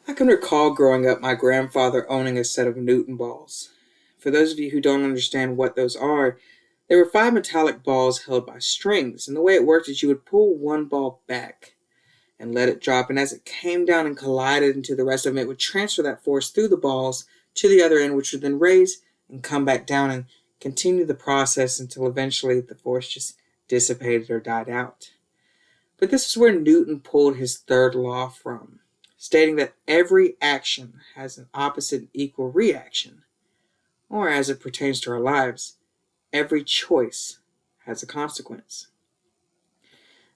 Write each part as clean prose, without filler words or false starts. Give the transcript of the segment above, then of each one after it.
I can recall growing up my grandfather owning a set of Newton balls. For those of you who don't understand what those are, they were five metallic balls held by strings, and the way it worked is you would pull one ball back and let it drop, and as it came down and collided into the rest of them, it would transfer that force through the balls to the other end, which would then raise and come back down and continue the process until eventually the force just dissipated or died out. But this is where Newton pulled his third law from, stating that every action has an opposite and equal reaction, or as it pertains to our lives, every choice has a consequence.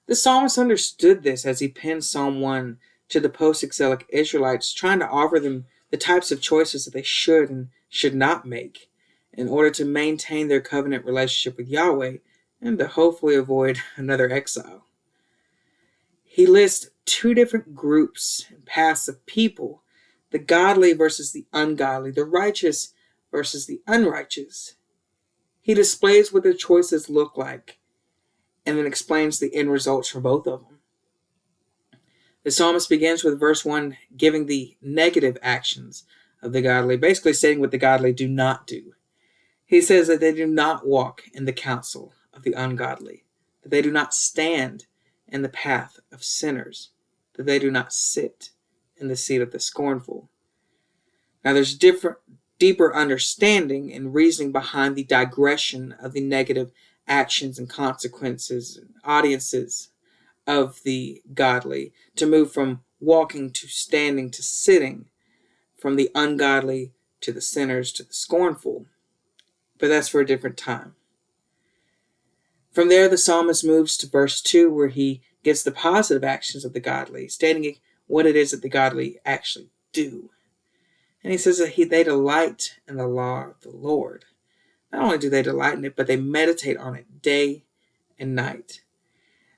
The psalmist understood this as he penned Psalm 1 to the post-exilic Israelites, trying to offer them the types of choices that they should and should not make in order to maintain their covenant relationship with Yahweh and to hopefully avoid another exile. He lists two different groups and paths of people: the godly versus the ungodly, the righteous versus the unrighteous. He displays what their choices look like and then explains the end results for both of them. The psalmist begins with verse 1 giving the negative actions of the godly, basically stating what the godly do not do. He says that they do not walk in the counsel of the ungodly, that they do not stand in the path of sinners, that they do not sit in the seat of the scornful. Now there's deeper understanding and reasoning behind the digression of the negative actions and consequences and audiences of the godly to move from walking to standing to sitting, from the ungodly to the sinners to the scornful. But that's for a different time. From there, the psalmist moves to verse 2, where he gets the positive actions of the godly, stating what it is that the godly actually do. And he says that they delight in the law of the Lord. Not only do they delight in it, but they meditate on it day and night.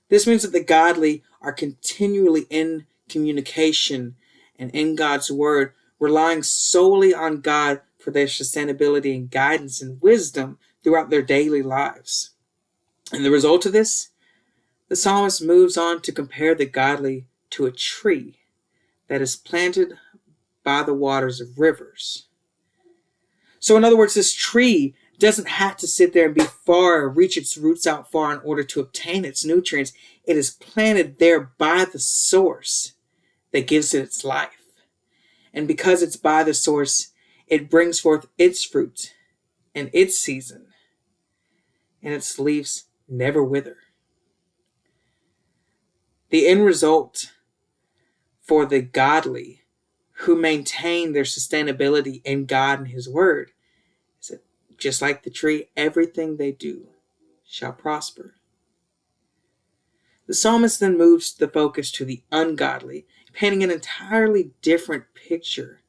This means that the godly are continually in communication and in God's word, relying solely on God for their sustainability and guidance and wisdom throughout their daily lives. And the result of this, the psalmist moves on to compare the godly to a tree that is planted by the waters of rivers. So in other words, this tree doesn't have to sit there and be far or reach its roots out far in order to obtain its nutrients. It is planted there by the source that gives it its life. And because it's by the source, it brings forth its fruit in its season, and its leaves never wither. The end result for the godly who maintain their sustainability in God and His Word is that, just like the tree, everything they do shall prosper. The psalmist then moves the focus to the ungodly, painting an entirely different picture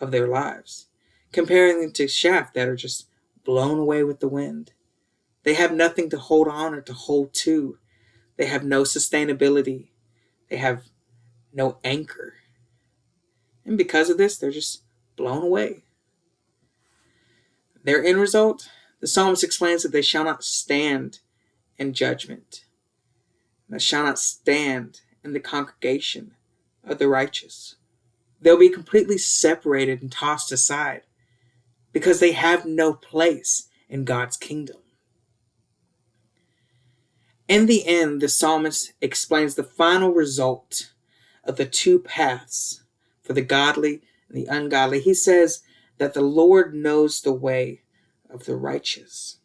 of their lives, comparing them to chaff that are just blown away with the wind. They have nothing to hold on or to hold to. They have no sustainability. They have no anchor. And because of this, they're just blown away. Their end result, the psalmist explains that they shall not stand in judgment. They shall not stand in the congregation of the righteous. They'll be completely separated and tossed aside because they have no place in God's kingdom. In the end, the psalmist explains the final result of the two paths for the godly and the ungodly. He says that the Lord knows the way of the righteous.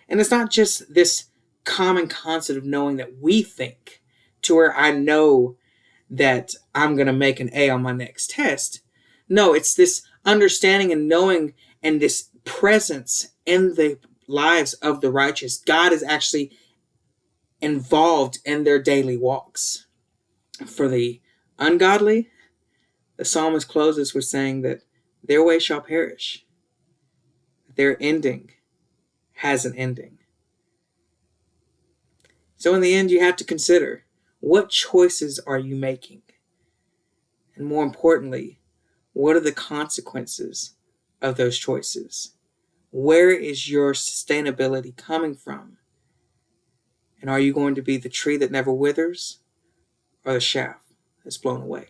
And it's not just this common concept of knowing that we think, to where I know that I'm going to make an A on my next test. No, it's this understanding and knowing and this presence in the lives of the righteous. God is actually involved in their daily walks. For the ungodly, the psalmist closes with saying that their way shall perish. Their ending has an ending. So in the end, you have to consider, what choices are you making? And more importantly, what are the consequences of those choices? Where is your sustainability coming from? And are you going to be the tree that never withers or the chaff that's blown away?